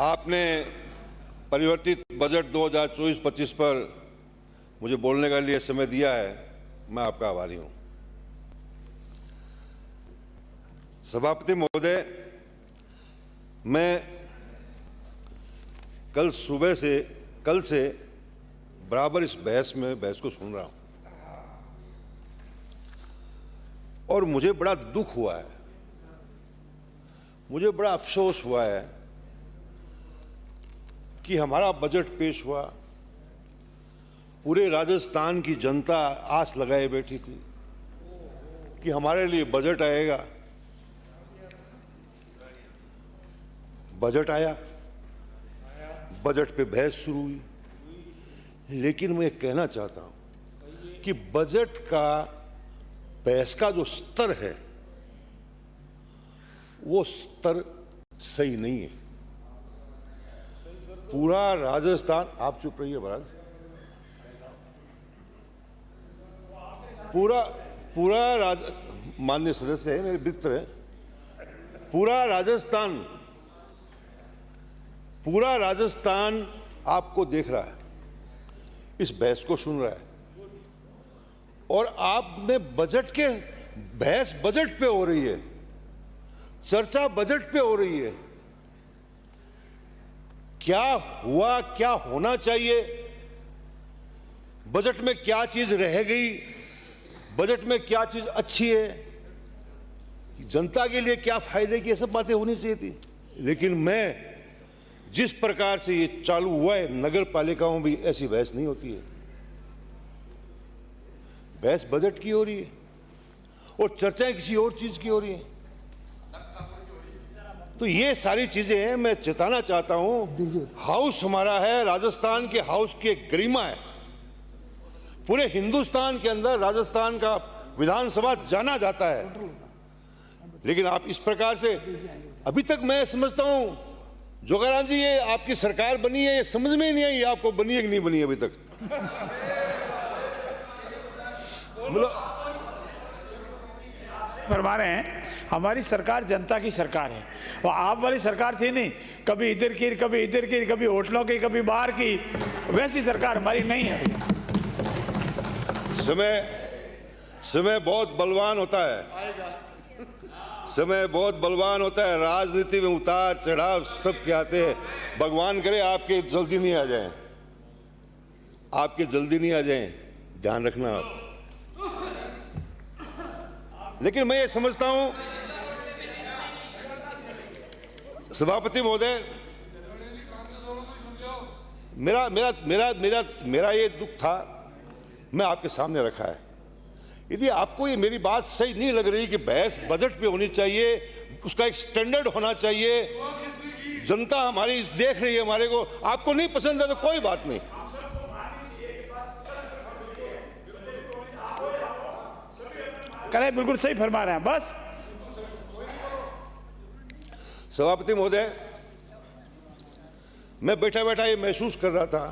आपने परिवर्तित बजट 2024-25 पर मुझे बोलने के लिए समय दिया है, मैं आपका आभारी हूं। सभापति महोदय, मैं कल से बराबर इस बहस को सुन रहा हूं और मुझे बड़ा दुख हुआ है, मुझे बड़ा अफसोस हुआ है कि हमारा बजट पेश हुआ, पूरे राजस्थान की जनता आस लगाए बैठी थी कि हमारे लिए बजट आएगा। बजट आया, बजट पे बहस शुरू हुई, लेकिन मैं कहना चाहता हूं कि बजट का बहस का जो स्तर है वो स्तर सही नहीं है। पूरा राजस्थान, आप चुप रहिए महाराज, माननीय सदस्य है, मेरे मित्र है, पूरा राजस्थान आपको देख रहा है, इस बहस को सुन रहा है और आपने बहस बजट पे हो रही है, चर्चा बजट पे हो रही है। क्या हुआ, क्या होना चाहिए, बजट में क्या चीज रह गई, बजट में क्या चीज अच्छी है, जनता के लिए क्या फायदे की, ये सब बातें होनी चाहिए थी। लेकिन मैं जिस प्रकार से ये चालू हुआ है, नगर पालिकाओं में भी ऐसी बहस नहीं होती है। बहस बजट की हो रही है और चर्चाएं किसी और चीज की हो रही है। तो ये सारी चीजें हैं, मैं चेताना चाहता हूं, हाउस हमारा है, राजस्थान के हाउस की एक गरिमा है। पूरे हिंदुस्तान के अंदर राजस्थान का विधानसभा जाना जाता है, लेकिन आप इस प्रकार से, अभी तक मैं समझता हूं जोगाराम जी, ये आपकी सरकार बनी है, ये समझ में ही नहीं आई आपको बनी है कि नहीं बनी है अभी तक। मतलब फरमा रहे हैं हमारी सरकार जनता की सरकार है, वो आप वाली सरकार थी नहीं, कभी इधर की कभी इधर की, कभी होटलों की कभी बाहर की, वैसी सरकार हमारी नहीं है। समय बहुत बलवान होता है, समय बहुत बलवान होता है, राजनीति में उतार चढ़ाव सब के आते हैं। भगवान करे आपके जल्दी नहीं आ जाएं, आपके जल्दी नहीं आ जाएं, ध्यान रखना आप। लेकिन मैं ये समझता हूं सभापति महोदय, मेरा मेरा मेरा मेरा मेरा ये दुख था, मैं आपके सामने रखा है। यदि आपको ये मेरी बात सही नहीं लग रही कि बहस बजट पे होनी चाहिए, उसका एक स्टैंडर्ड होना चाहिए, जनता हमारी देख रही है हमारे को, आपको नहीं पसंद है तो कोई बात नहीं। करें, बिल्कुल सही फरमा रहे हैं। बस सभापति महोदय, मैं बैठा बैठा ये महसूस कर रहा था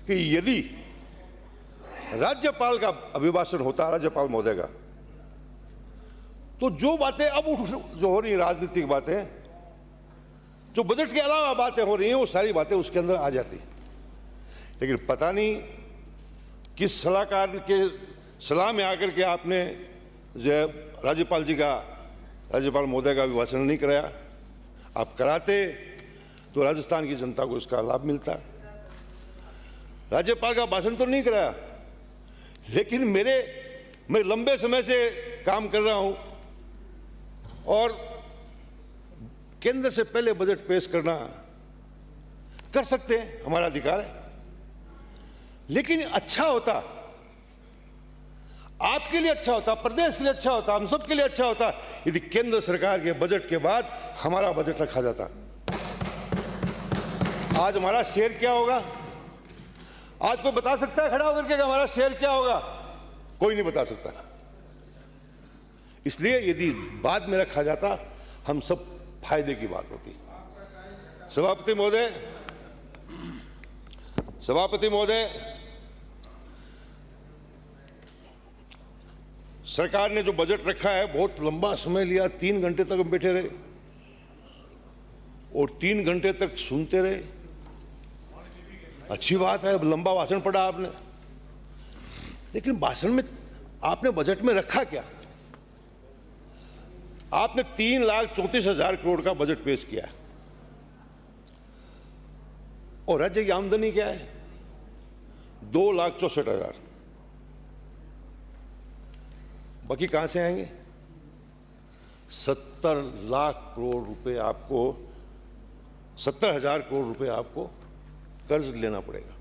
कि यदि राज्यपाल का अभिभाषण होता, राज्यपाल महोदय का, तो जो बातें अब जो हो रही हैं, राजनीतिक बातें, जो बजट के अलावा बातें हो रही हैं, वो सारी बातें उसके अंदर आ जाती। लेकिन पता नहीं किस सलाहकार के सलाह में आकर के आपने जो राज्यपाल महोदय का अभिभाषण नहीं कराया। आप कराते तो राजस्थान की जनता को इसका लाभ मिलता। राज्यपाल का भाषण तो नहीं कराया, लेकिन मैं लंबे समय से काम कर रहा हूं और केंद्र से पहले बजट पेश करना कर सकते हैं, हमारा अधिकार है। लेकिन अच्छा होता, आपके लिए अच्छा होता, प्रदेश के लिए अच्छा होता, हम सब के लिए अच्छा होता यदि केंद्र सरकार के बजट के बाद हमारा बजट रखा जाता। आज हमारा शेयर क्या होगा? आज कोई बता सकता है खड़ा होकर के हमारा शेयर क्या होगा? कोई नहीं बता सकता। इसलिए यदि बाद में रखा जाता, हम सब फायदे की बात होती। सभापति महोदय, सरकार ने जो बजट रखा है बहुत लंबा समय लिया, 3 घंटे तक हम बैठे रहे और 3 घंटे तक सुनते रहे। अच्छी बात है, लंबा भाषण पढ़ा आपने, लेकिन भाषण में आपने बजट में रखा क्या? आपने 3,34,000 करोड़ का बजट पेश किया और राज्य की आमदनी क्या है? 2,64,000। बाकी कहां से आएंगे? 70 लाख करोड़ रुपए आपको, 70,000 करोड़ रुपए आपको कर्ज लेना पड़ेगा।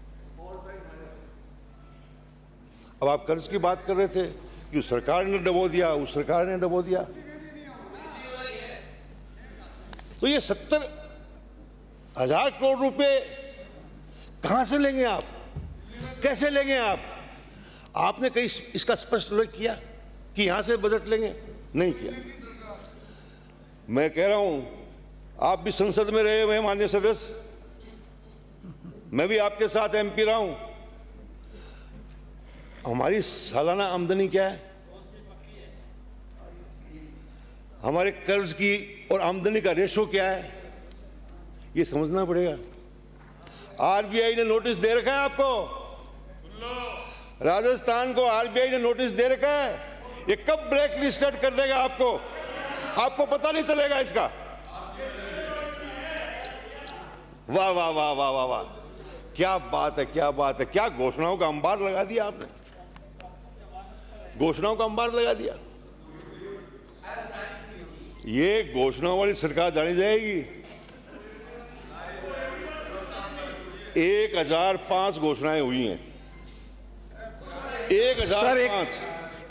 अब आप कर्ज की बात कर रहे थे कि उस सरकार ने डबो दिया, उस सरकार ने डबो दिया, तो ये 70,000 करोड़ रुपए कहां से लेंगे आप? कैसे लेंगे आप? आपने कहीं इसका स्पष्ट उल्लेख किया कि यहां से बजट लेंगे? नहीं किया। मैं कह रहा हूं, आप भी संसद में रहे हुए माननीय सदस्य, मैं भी आपके साथ एमपी रहा हूं। हमारी सालाना आमदनी क्या है? हमारे कर्ज की और आमदनी का रेशो क्या है? ये समझना पड़ेगा। आरबीआई ने नोटिस दे रखा है आपको, राजस्थान को आरबीआई ने नोटिस दे रखा है। ये कब ब्लैक लिस्टेड कर देगा आपको? आपको पता नहीं चलेगा इसका। वाह वाह वाह वाह वाह वाह, क्या बात है, क्या बात है, क्या घोषणाओं का अंबार लगा दिया आपने, घोषणाओं का अंबार लगा दिया। ये घोषणाओं वाली सरकार जानी जाएगी। 1005 घोषणाएं हुई हैं, 1005।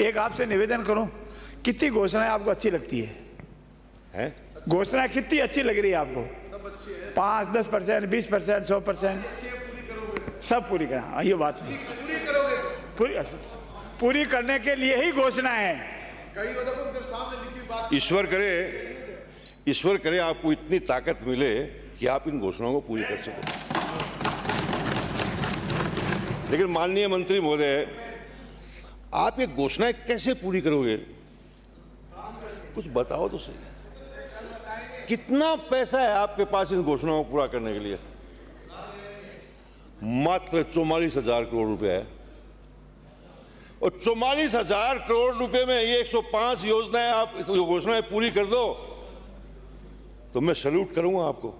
एक आपसे निवेदन करूं, कितनी घोषणाएं आपको अच्छी लगती है? घोषणाएं कितनी अच्छी लग रही है आपको? 5, 10%, 20%, 100%? सब पूरी करा। ये बात नहीं, पूरी करने के लिए ही घोषणा है। ईश्वर करे आपको इतनी ताकत मिले कि आप इन घोषणाओं को पूरी कर सको। लेकिन माननीय मंत्री महोदय, आप ये घोषणाएं कैसे पूरी करोगे? कुछ बताओ तो सही। कितना पैसा है आपके पास इन घोषणाओं को पूरा करने के लिए? मात्र 44,000 करोड़ रुपया है। और 44,000 करोड़ रुपए में ये 105 योजनाएं आप घोषणाएं पूरी कर दो तो मैं सैल्यूट करूंगा आपको,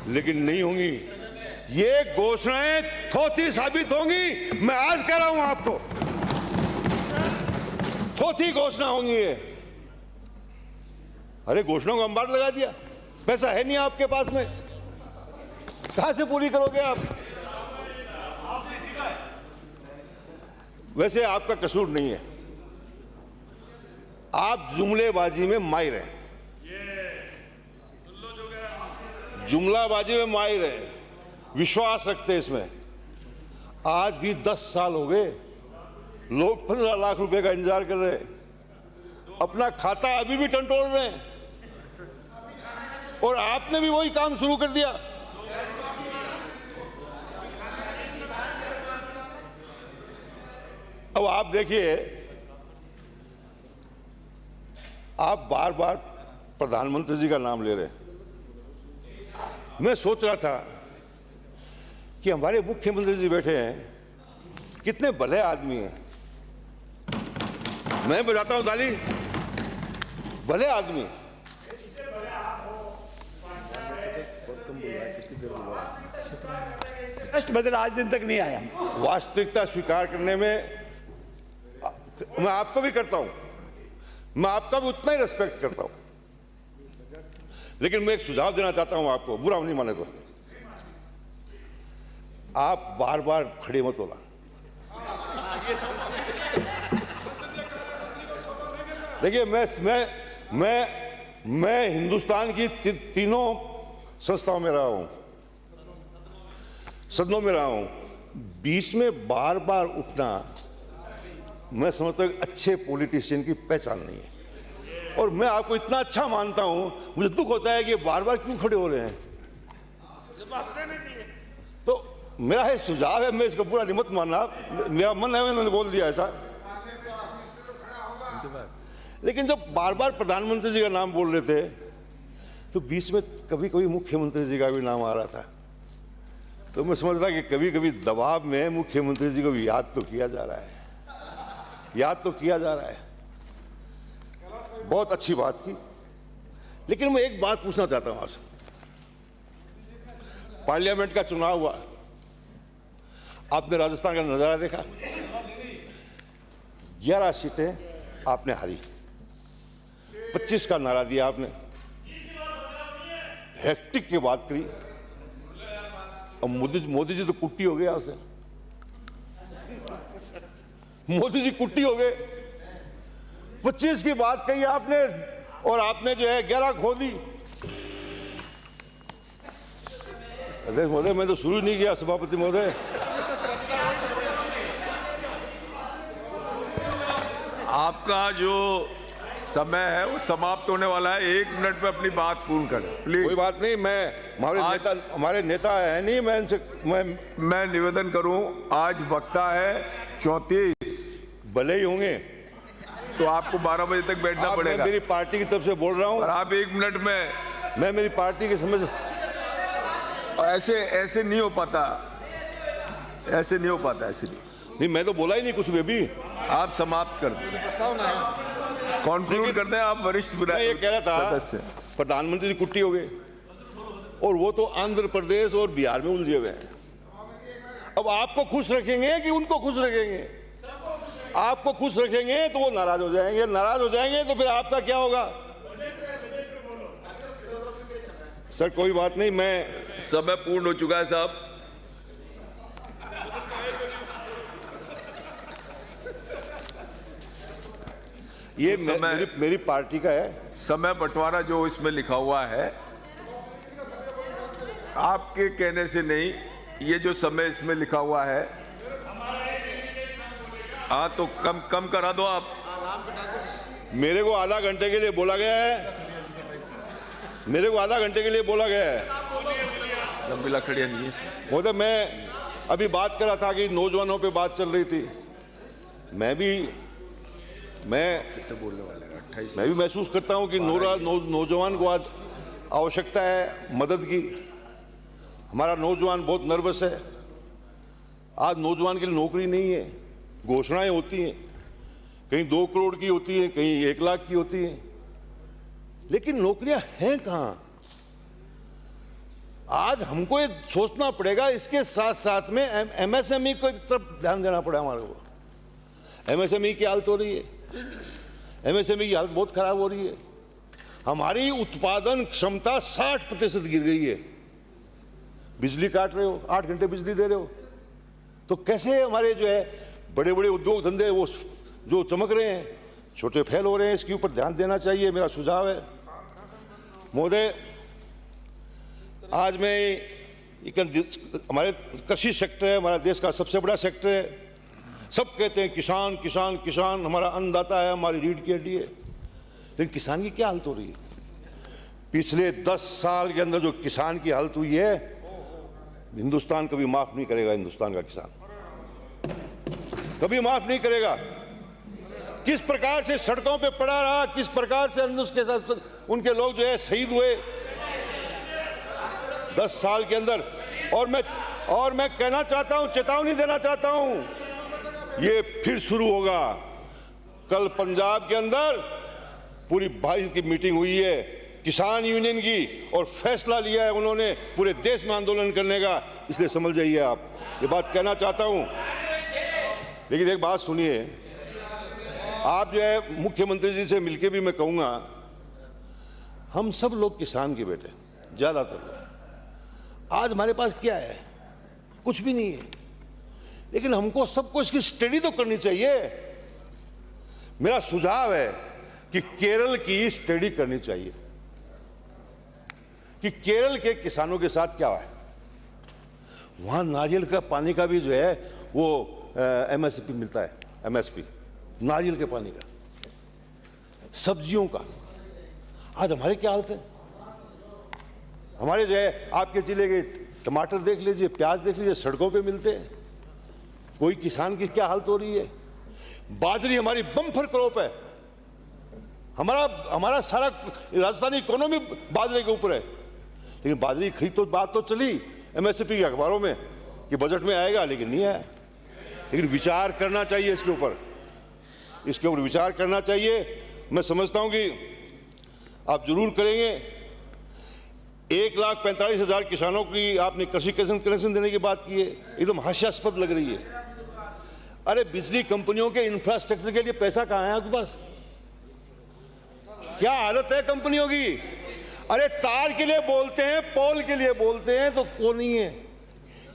लेकिन नहीं होंगी। ये घोषणाएं थोथी साबित होंगी। मैं आज कह रहा हूं आपको, थोथी घोषणा होंगी ये। अरे घोषणाओं का अंबार लगा दिया, पैसा है नहीं आपके पास में, कहां से पूरी करोगे आप? वैसे आपका कसूर नहीं है, आप जुमलेबाजी में माहिर हैं, जुमलाबाजी में माहिर हैं, विश्वास रखते हैं इसमें। आज भी 10 साल हो गए, लोग 15 लाख रुपए का इंतजार कर रहे हैं, अपना खाता अभी भी टंटोल रहे हैं, और आपने भी वही काम शुरू कर दिया। अब आप देखिए, आप बार बार प्रधानमंत्री जी का नाम ले रहे हैं। मैं सोच रहा था कि हमारे मुख्यमंत्री जी बैठे हैं, कितने भले आदमी हैं। मैं बजाता हूं ताली, भले आदमी। बदल आज दिन तक नहीं आया। वास्तविकता स्वीकार करने में मैं आपको भी करता हूं, मैं आपका भी उतना ही रेस्पेक्ट करता हूं, लेकिन मैं एक सुझाव देना चाहता हूं आपको, बुरा नहीं माने तो। आप बार बार खड़े मत होना। देखिए, मैं हिंदुस्तान की तीनों संस्थाओं में रहा हूं, सदनों में रहा हूं। बीच में बार बार उठना मैं समझता हूं अच्छे पॉलिटिशियन की पहचान नहीं है। और मैं आपको इतना अच्छा मानता हूं, मुझे दुख होता है कि बार बार क्यों खड़े हो रहे हैं। तो मेरा ये सुझाव है, मैं इसको पूरा नहीं मत मानना, मेरा मन है, मैंने बोल दिया ऐसा। लेकिन जब बार बार प्रधानमंत्री जी का नाम बोल रहे थे तो बीच में कभी कभी मुख्यमंत्री जी का भी नाम आ रहा था, तो मैं समझ रहा कि कभी कभी दबाव में मुख्यमंत्री जी को भी याद तो किया जा रहा है, याद तो किया जा रहा है। बहुत अच्छी बात की। लेकिन मैं एक बात पूछना चाहता हूं आपसे। पार्लियामेंट का चुनाव हुआ, आपने राजस्थान का नजारा देखा, 11 सीटें आपने हारी, 25 का नारा दिया आपने, हेक्टिक की बात करी, और मोदी जी तो कुट्टी हो गया उसे, मोदी जी कुट्टी हो गए। 25 की बात कही आपने और आपने जो है 11 खो दी। अध्यक्ष महोदय, मैं तो शुरू नहीं किया सभापति महोदय। आपका जो समय है वो समाप्त होने वाला है, 1 मिनट में अपनी बात पूर्ण करें प्लीज। कोई बात नहीं, मैं हमारे नेता है नहीं, मैं इनसे मैं निवेदन करूं, आज वक्ता है 34, भले ही होंगे तो आपको 12 बजे तक बैठना मैं पड़ेगा। मेरी पार्टी की तरफ से बोल रहा और हूं, आप 1 मिनट में, मैं मेरी पार्टी की समझ, ऐसे नहीं हो पाता, ऐसे नहीं हो पाता, ऐसे नहीं मैं तो बोला ही नहीं कुछ भी। आप समाप्त कर दें, कॉन्क्लूड करते हैं। आप वरिष्ठ मैं ये कह रहा था, सदस्य, प्रधानमंत्री जी कुट्टी हो गए और वो तो आंध्र प्रदेश और बिहार में उलझे हुए हैं। अब आपको खुश रखेंगे कि उनको खुश रखेंगे? आपको खुश रखेंगे तो वो नाराज हो जाएंगे, नाराज हो जाएंगे तो फिर आपका क्या होगा? सर कोई बात नहीं, मैं समय पूर्ण हो चुका है साहब। ये मेरी पार्टी का है। समय बंटवारा जो इसमें लिखा हुआ है, आपके कहने से नहीं, ये जो समय इसमें लिखा हुआ है, हाँ तो कम करा दो आप। मेरे को आधा घंटे के लिए बोला गया है, मेरे को आधा घंटे के लिए बोला गया है। लंबी लकड़ियां नहीं है। वो तो मैं अभी बात कर रहा था कि नौजवानों पे बात चल रही थी, मैं भी महसूस करता हूं कि नौजवान को आज आवश्यकता है मदद की। हमारा नौजवान बहुत नर्वस है। आज नौजवान के लिए नौकरी नहीं है, घोषणाएं होती हैं, कहीं 2 करोड़ की होती हैं, कहीं 1 लाख की होती हैं, लेकिन नौकरियां हैं कहां? आज हमको ये सोचना पड़ेगा। इसके साथ साथ में एमएसएमई को तरफ ध्यान देना पड़ा हमारे को। एमएसएमई की हालत हो रही है, एमएसएमई की हालत बहुत खराब हो रही है। हमारी उत्पादन क्षमता 60% गिर गई है। बिजली काट रहे हो, 8 घंटे बिजली दे रहे हो, तो कैसे हमारे जो है बड़े बड़े उद्योग धंधे वो जो चमक रहे हैं, छोटे फेल हो रहे हैं। इसके ऊपर ध्यान देना चाहिए, मेरा सुझाव है। महोदय, आज मैं हमारे कृषि सेक्टर है, हमारा देश का सबसे बड़ा सेक्टर है। सब कहते हैं किसान किसान किसान, हमारा अन्नदाता है, हमारी रीढ़ की हड्डी है, लेकिन किसान की क्या हालत हो रही है? पिछले 10 साल के अंदर जो किसान की हालत हुई है, हिंदुस्तान कभी माफ नहीं करेगा। हिंदुस्तान का किसान कभी माफ नहीं करेगा। किस प्रकार से सड़कों पे पड़ा रहा, किस प्रकार से उसके साथ उनके लोग जो है शहीद हुए 10 साल के अंदर। और मैं कहना चाहता हूं, चेतावनी देना चाहता हूं, ये फिर शुरू होगा। कल पंजाब के अंदर पूरी भाई की मीटिंग हुई है किसान यूनियन की, और फैसला लिया है उन्होंने पूरे देश में आंदोलन करने का, इसलिए समझ जाइए आप। ये बात कहना चाहता हूं। लेकिन एक बात सुनिए, आप जो है मुख्यमंत्री जी से मिलके भी मैं कहूंगा, हम सब लोग किसान के बेटे, ज्यादातर लोग। आज हमारे पास क्या है? कुछ भी नहीं है, लेकिन हमको सबको इसकी स्टडी तो करनी चाहिए। मेरा सुझाव है कि केरल की स्टडी करनी चाहिए कि केरल के किसानों के साथ क्या है। वहां नारियल का पानी का भी जो है वो एमएसपी मिलता है, एमएसपी नारियल के पानी का, सब्जियों का। आज हमारे क्या हालत है? हमारे जो है आपके जिले के टमाटर देख लीजिए, प्याज देख लीजिए, सड़कों पे मिलते हैं। कोई किसान की क्या हालत हो रही है? बाजरी हमारी बम्पर क्रॉप है, हमारा सारा राजस्थानी इकोनॉमी बाजरे के ऊपर है। लेकिन बाजरे की खरीद तो बात तो चली एमएसपी के अखबारों में कि बजट में आएगा, लेकिन नहीं आया। लेकिन विचार करना चाहिए इसके ऊपर विचार करना चाहिए। मैं समझता हूं कि आप जरूर करेंगे। 1,45,000 किसानों की आपने कृषि कनेक्शन देने की बात की है, एकदम हास्यास्पद लग रही है। अरे बिजली कंपनियों के इंफ्रास्ट्रक्चर के लिए पैसा कहां है आपके पास? क्या हालत है कंपनियों की? अरे तार के लिए बोलते हैं, पोल के लिए बोलते हैं, तो वो नहीं है।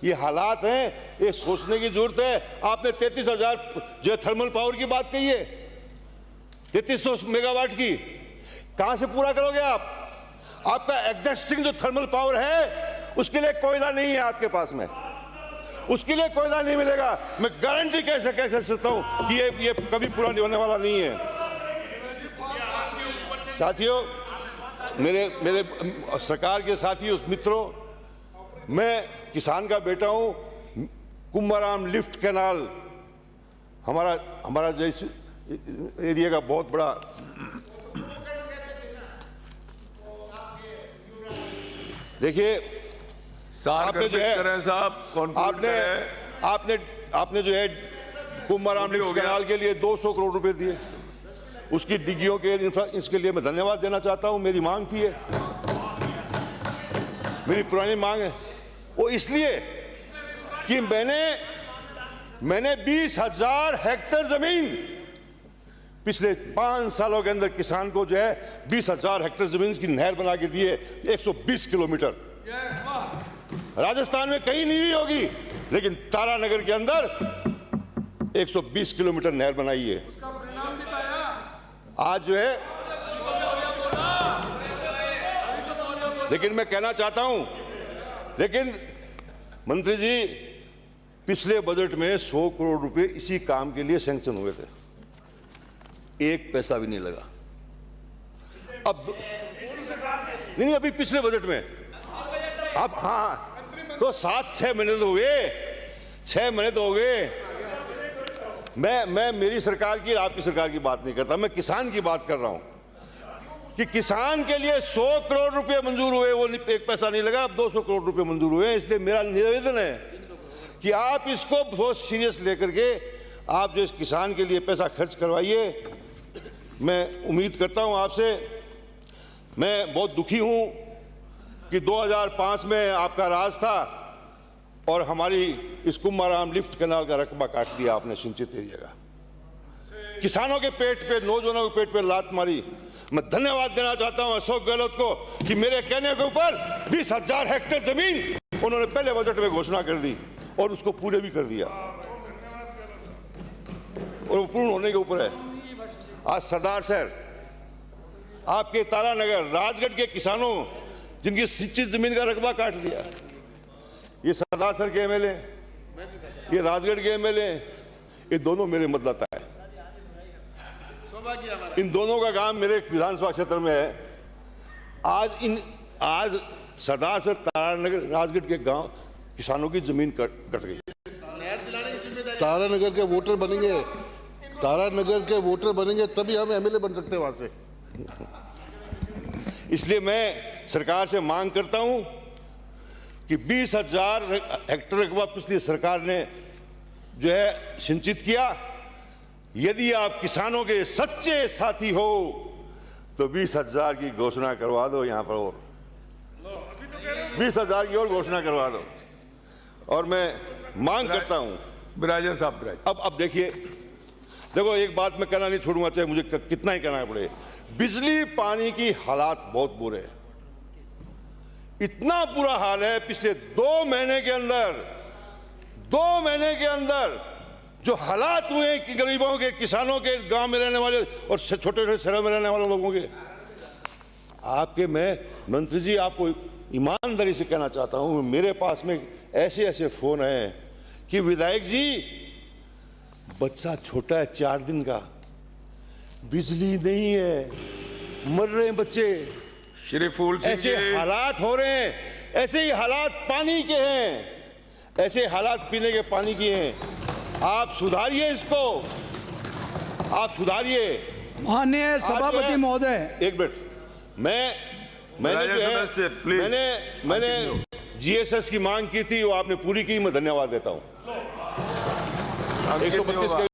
ये हालात हैं, ये सोचने की जरूरत है। आपने 33,000 जो थर्मल पावर की बात कही है, 3300 मेगावाट की, कहां से पूरा करोगे आप? आपका एग्जिस्टिंग जो थर्मल पावर है उसके लिए कोयला नहीं है आपके पास में, उसके लिए कोयला नहीं मिलेगा। मैं गारंटी कैसे कह सकता हूं कि ये कभी पूरा नहीं होने वाला नहीं है। साथियों, मेरे सरकार के साथियों, मित्रों, मैं किसान का बेटा हूं। कुंभाराम लिफ्ट कैनाल हमारा जैसे एरिया का बहुत बड़ा देखिए, आपने जो है साहब आपने जो है कुंभाराम लिफ्ट कैनाल के लिए 200 करोड़ रुपए दिए। उसकी डिग्गियों के इसके लिए मैं धन्यवाद देना चाहता हूं। मेरी मांग थी, मेरी पुरानी मांग है वो, इसलिए कि मैंने 20,000 हेक्टेयर जमीन पिछले 5 सालों के अंदर किसान को जो है 20,000 हेक्टेयर जमीन की नहर बना के दी है। 120 किलोमीटर राजस्थान में कहीं नहीं हुई होगी, लेकिन तारानगर के अंदर 120 किलोमीटर नहर बनाई है। आज जो है, लेकिन मैं कहना चाहता हूं, लेकिन मंत्री जी, पिछले बजट में 100 करोड़ रुपए इसी काम के लिए सैंक्शन हुए थे, एक पैसा भी नहीं लगा। अब नहीं, अभी पिछले बजट में, अब हाँ तो 7-6 महीने तो हो गए, 6 महीने तो हो गए। मैं मेरी सरकार की, आपकी सरकार की बात नहीं करता, मैं किसान की बात कर रहा हूं कि किसान के लिए 100 करोड़ रुपए मंजूर हुए, वो एक पैसा नहीं लगा। अब 200 करोड़ रुपए मंजूर हुए। इसलिए मेरा निवेदन है कि आप इसको बहुत सीरियस लेकर के आप जो इस किसान के लिए पैसा खर्च करवाइए। मैं उम्मीद करता हूं आपसे। मैं बहुत दुखी हूं कि 2005 में आपका राज था और हमारी इस कुंभाराम लिफ्ट कैनाल का रकबा काट दिया आपने सिंचित एरिया का। किसानों के पेट पे, नौजवानों के पेट पे लात मारी। मैं धन्यवाद देना चाहता हूं अशोक गहलोत को कि मेरे कहने के ऊपर 20,000 हेक्टेयर जमीन उन्होंने पहले बजट में घोषणा कर दी और उसको पूरे भी कर दिया, और वो पूर्ण होने के ऊपर है। आज सरदार सर, आपके तारानगर, राजगढ़ के किसानों जिनकी सिंचित जमीन का रकबा काट दिया, ये सरदार सर के एमएलए, ये राजगढ़ के एमएलए, ये दोनों मेरे मतदाता है। इन दोनों का काम मेरे विधानसभा क्षेत्र में है। आज सरदार सर तारानगर, राजगढ़ के गांव किसानों की जमीन कट गई। तारानगर के वोटर बनेंगे, तारानगर के वोटर बनेंगे तभी हम एमएलए बन सकते हैं वहां से। इसलिए मैं सरकार से मांग करता हूं कि 20,000 हेक्टेयर रकबा पिछली सरकार ने जो है सिंचित किया। यदि आप किसानों के सच्चे साथी हो तो 20,000 की घोषणा करवा दो यहां पर, और 20,000 की और घोषणा करवा दो। और मैं मांग करता हूं, बिराजन साहब, अब देखिए, देखो एक बात मैं कहना नहीं छोड़ूंगा, चाहे मुझे कितना ही कहना पड़े। बिजली पानी की हालात बहुत बुरे हैं। इतना बुरा हाल है, पिछले 2 महीने के अंदर जो हालात हुए कि गरीबों के, किसानों के, गांव में रहने वाले और छोटे छोटे शहरों में रहने वाले लोगों के, आपके, मैं मंत्री जी आपको ईमानदारी से कहना चाहता हूं, मेरे पास में ऐसे ऐसे फोन हैं कि विधायक जी, बच्चा छोटा है 4 दिन का, बिजली नहीं है, मर रहे हैं बच्चे, श्री फूल सिंह ऐसे हालात हो रहे हैं। ऐसे ही हालात पानी के हैं, ऐसे हालात पीने के पानी के हैं। आप सुधारिए इसको, आप सुधारिए। माननीय सभापति महोदय, एक मिनट, मैंने जो राज्य है सदस्य, प्लीज। मैंने जीएसएस की मांग की थी, वो आपने पूरी की, मैं धन्यवाद देता हूं। अंकित 132 नहीं होगा। के